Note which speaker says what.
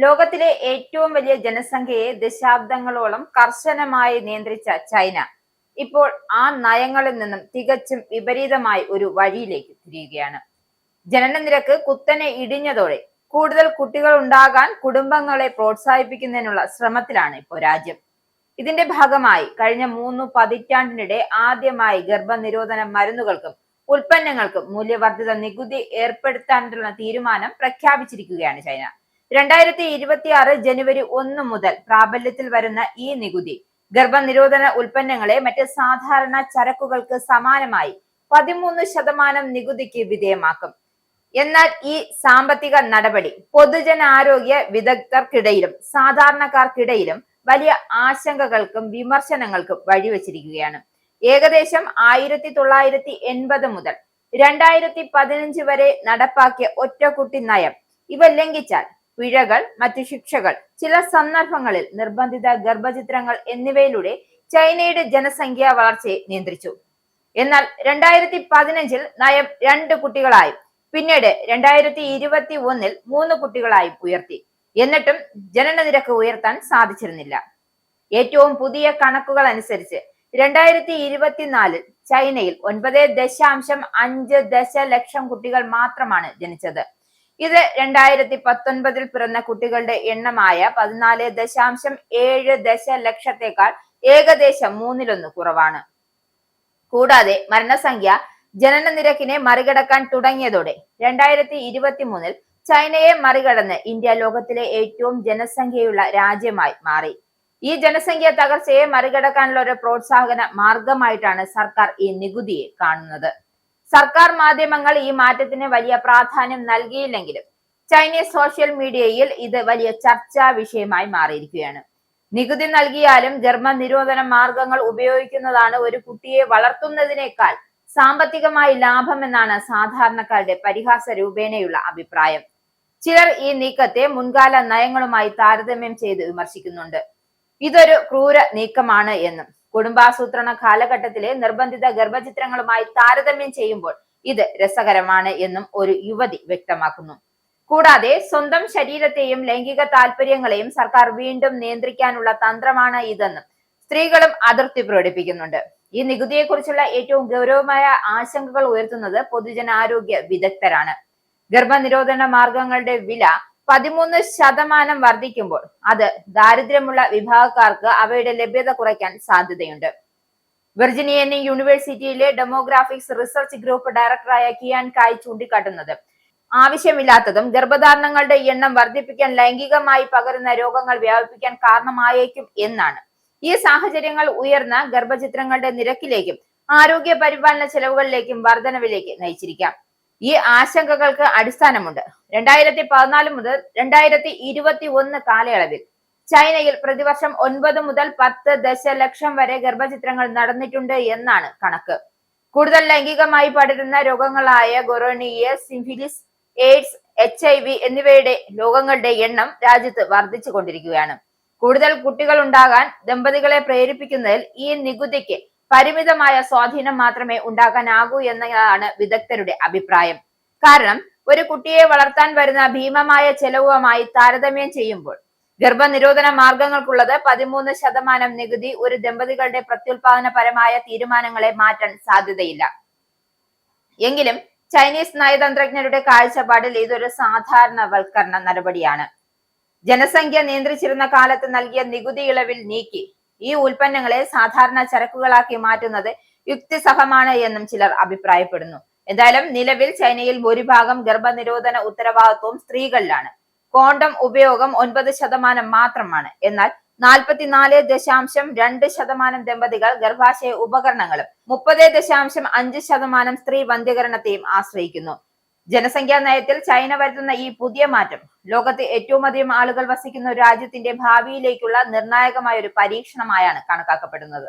Speaker 1: ലോകത്തിലെ ഏറ്റവും വലിയ ജനസംഖ്യയെ ദശാബ്ദങ്ങളോളം കർശനമായി നിയന്ത്രിച്ച ചൈന ഇപ്പോൾ ആ നയങ്ങളിൽ നിന്നും തികച്ചും വിപരീതമായി ഒരു വഴിയിലേക്ക് തിരിയുകയാണ്. ജനനനിരക്ക് കുത്തനെ ഇടിഞ്ഞതോടെ കൂടുതൽ കുട്ടികൾ ഉണ്ടാകാൻ കുടുംബങ്ങളെ പ്രോത്സാഹിപ്പിക്കുന്നതിനുള്ള ശ്രമത്തിലാണ് ഇപ്പോൾ രാജ്യം. ഇതിന്റെ ഭാഗമായി കഴിഞ്ഞ 3 പതിറ്റാണ്ടിനിടെ ആദ്യമായി ഗർഭനിരോധന മരുന്നുകൾക്കും ഉൽപ്പന്നങ്ങൾക്കും മൂല്യവർദ്ധിത നികുതി ഏർപ്പെടുത്താനുള്ള തീരുമാനം പ്രഖ്യാപിച്ചിരിക്കുകയാണ് ചൈന. 2026 ജനുവരി 1 മുതൽ പ്രാബല്യത്തിൽ വരുന്ന ഈ നികുതി ഗർഭനിരോധന ഉൽപ്പന്നങ്ങളെ മറ്റ് സാധാരണ ചരക്കുകൾക്ക് സമാനമായി 13% നികുതിക്ക് വിധേയമാക്കും. എന്നാൽ ഈ സാമ്പത്തിക നടപടി പൊതുജനാരോഗ്യ വിദഗ്ധർക്കിടയിലും സാധാരണക്കാർക്കിടയിലും വലിയ ആശങ്കകൾക്കും വിമർശനങ്ങൾക്കും വഴിവെച്ചിരിക്കുകയാണ്. ഏകദേശം 1980 മുതൽ 2015 വരെ നടപ്പാക്കിയ ഒറ്റക്കുട്ടി നയം ഇവ ലംഘിച്ചാൽ പിഴകൾ, മറ്റു ശിക്ഷകൾ, ചില സന്ദർഭങ്ങളിൽ നിർബന്ധിത ഗർഭചിത്രങ്ങൾ എന്നിവയിലൂടെ ചൈനയുടെ ജനസംഖ്യാ വളർച്ചയെ നിയന്ത്രിച്ചു. എന്നാൽ 2015 നയം 2 കുട്ടികളായും പിന്നീട് 2021 3 കുട്ടികളായും ഉയർത്തി. എന്നിട്ടും ജനനനിരക്ക് ഉയർത്താൻ സാധിച്ചിരുന്നില്ല. ഏറ്റവും പുതിയ കണക്കുകൾ അനുസരിച്ച് 2024 ചൈനയിൽ 9.5 ദശലക്ഷം കുട്ടികൾ മാത്രമാണ് ജനിച്ചത്. ഇത് 2019 പിറന്ന കുട്ടികളുടെ എണ്ണമായ 14.7 ദശലക്ഷത്തേക്കാൾ ഏകദേശം 1/3 കുറവാണ്. കൂടാതെ മരണസംഖ്യ ജനനനിരക്കിനെ മറികടക്കാൻ തുടങ്ങിയതോടെ 2023 ചൈനയെ മറികടന്ന് ഇന്ത്യ ലോകത്തിലെ ഏറ്റവും ജനസംഖ്യയുള്ള രാജ്യമായി മാറി. ഈ ജനസംഖ്യ തകർച്ചയെ മറികടക്കാനുള്ള ഒരു പ്രോത്സാഹന മാർഗമായിട്ടാണ് സർക്കാർ ഈ നികുതിയെ കാണുന്നത്. സർക്കാർ മാധ്യമങ്ങൾ ഈ മാറ്റത്തിന് വലിയ പ്രാധാന്യം നൽകിയില്ലെങ്കിലും ചൈനീസ് സോഷ്യൽ മീഡിയയിൽ ഇത് വലിയ ചർച്ചാ വിഷയമായി മാറിയിരിക്കുകയാണ്. നികുതി നൽകിയാലും ഗർഭനിരോധന മാർഗങ്ങൾ ഉപയോഗിക്കുന്നതാണ് ഒരു കുട്ടിയെ വളർത്തുന്നതിനേക്കാൾ സാമ്പത്തികമായി ലാഭമെന്നാണ് സാധാരണക്കാരുടെ പരിഹാസ രൂപേണയുള്ള അഭിപ്രായം. ചിലർ ഈ നീക്കത്തെ മുൻകാല നയങ്ങളുമായി താരതമ്യം ചെയ്ത് വിമർശിക്കുന്നുണ്ട്. ഇതൊരു ക്രൂര നീക്കമാണ് എന്നും കുടുംബാസൂത്രണ കാലഘട്ടത്തിലെ നിർബന്ധിത ഗർഭചിത്രങ്ങളുമായി താരതമ്യം ചെയ്യുമ്പോൾ ഇത് രസകരമാണ് എന്നും ഒരു യുവതി വ്യക്തമാക്കുന്നു. കൂടാതെ സ്വന്തം ശരീരത്തെയും ലൈംഗിക താല്പര്യങ്ങളെയും സർക്കാർ വീണ്ടും നിയന്ത്രിക്കാനുള്ള തന്ത്രമാണ് ഇതെന്നും സ്ത്രീകളും അതിർത്തി പ്രകടിപ്പിക്കുന്നുണ്ട്. ഈ നികുതിയെക്കുറിച്ചുള്ള ഏറ്റവും ഗൗരവമായ ആശങ്കകൾ ഉയർത്തുന്നത് പൊതുജനാരോഗ്യ വിദഗ്ധരാണ്. ഗർഭനിരോധന മാർഗങ്ങളുടെ വില 13% വർദ്ധിക്കുമ്പോൾ അത് ദാരിദ്ര്യമുള്ള വിഭാഗക്കാർക്ക് അവയുടെ ലഭ്യത കുറയ്ക്കാൻ സാധ്യതയുണ്ട്. വെർജിനിയൻ യൂണിവേഴ്സിറ്റിയിലെ ഡെമോഗ്രാഫിക്സ് റിസർച്ച് ഗ്രൂപ്പ് ഡയറക്ടറായ കിയാൻ കായ് ചൂണ്ടിക്കാട്ടുന്നത് ആവശ്യമില്ലാത്തതും ഗർഭധാരണങ്ങളുടെ എണ്ണം വർദ്ധിപ്പിക്കാൻ ലൈംഗികമായി പകരുന്ന രോഗങ്ങൾ വ്യാപിപ്പിക്കാൻ കാരണമായേക്കും എന്നാണ്. ഈ സാഹചര്യങ്ങൾ ഉയർന്ന ഗർഭചിത്രങ്ങളുടെ നിരക്കിലേക്കും ആരോഗ്യ പരിപാലന ചെലവുകളിലേക്കും വർധനവിലേക്ക് നയിച്ചിരിക്കാം. ഈ ആശങ്കകൾക്ക് അടിസ്ഥാനമുണ്ട്. 2014 മുതൽ 2021 കാലയളവിൽ ചൈനയിൽ പ്രതിവർഷം 9 മുതൽ 10 ദശലക്ഷം വരെ ഗർഭചിത്രങ്ങൾ നടന്നിട്ടുണ്ട് എന്നാണ് കണക്ക്. കൂടുതൽ ലൈംഗികമായി പടരുന്ന രോഗങ്ങളായ ഗൊറോണിയ, സിഫിലിസ്, എയ്ഡ്സ്, HIV എന്നിവയുടെ രോഗങ്ങളുടെ എണ്ണം രാജ്യത്ത് വർദ്ധിച്ചു കൊണ്ടിരിക്കുകയാണ്. കൂടുതൽ കുട്ടികൾ ഉണ്ടാകാൻ ദമ്പതികളെ പ്രേരിപ്പിക്കുന്നതിൽ ഈ നികുതിക്ക് പരിമിതമായ സ്വാധീനം മാത്രമേ ഉണ്ടാക്കാനാകൂ എന്നതാണ് വിദഗ്ധരുടെ അഭിപ്രായം. കാരണം ഒരു കുട്ടിയെ വളർത്താൻ വരുന്ന ഭീമമായ ചെലവുമായി താരതമ്യം ചെയ്യുമ്പോൾ ഗർഭനിരോധന മാർഗങ്ങൾക്കുള്ളത് 13% നികുതി ഒരു ദമ്പതികളുടെ പ്രത്യുൽപാദനപരമായ തീരുമാനങ്ങളെ മാറ്റാൻ സാധ്യതയില്ല. എങ്കിലും ചൈനീസ് നയതന്ത്രജ്ഞരുടെ കാഴ്ചപ്പാടിൽ ഇതൊരു സാധാരണവൽക്കരണ നടപടിയാണ്. ജനസംഖ്യ നിയന്ത്രിച്ചിരുന്ന കാലത്ത് നൽകിയ നികുതി ഇളവിൽ നീക്കി ഈ ഉൽപ്പന്നങ്ങളെ സാധാരണ ചരക്കുകളാക്കി മാറ്റുന്നത് യുക്തിസഹമാണ് എന്നും ചിലർ അഭിപ്രായപ്പെടുന്നു. എന്തായാലും നിലവിൽ ചൈനയിൽ ഭൂരിഭാഗം ഗർഭനിരോധന ഉത്തരവാദിത്വവും സ്ത്രീകളിലാണ്. കോണ്ടം ഉപയോഗം 9% മാത്രമാണ്. എന്നാൽ 44.2% ദമ്പതികൾ ഗർഭാശയ ഉപകരണങ്ങളും 30.5% സ്ത്രീ വന്ധ്യകരണത്തെയും ആശ്രയിക്കുന്നു. ജനസംഖ്യാ നയത്തിൽ ചൈന വരുത്തുന്ന ഈ പുതിയ മാറ്റം ലോകത്തെ ഏറ്റവും അധികം ആളുകൾ വസിക്കുന്ന ഒരു രാജ്യത്തിന്റെ ഭാവിയിലേക്കുള്ള നിർണായകമായ ഒരു പരീക്ഷണമായാണ് കണക്കാക്കപ്പെടുന്നത്.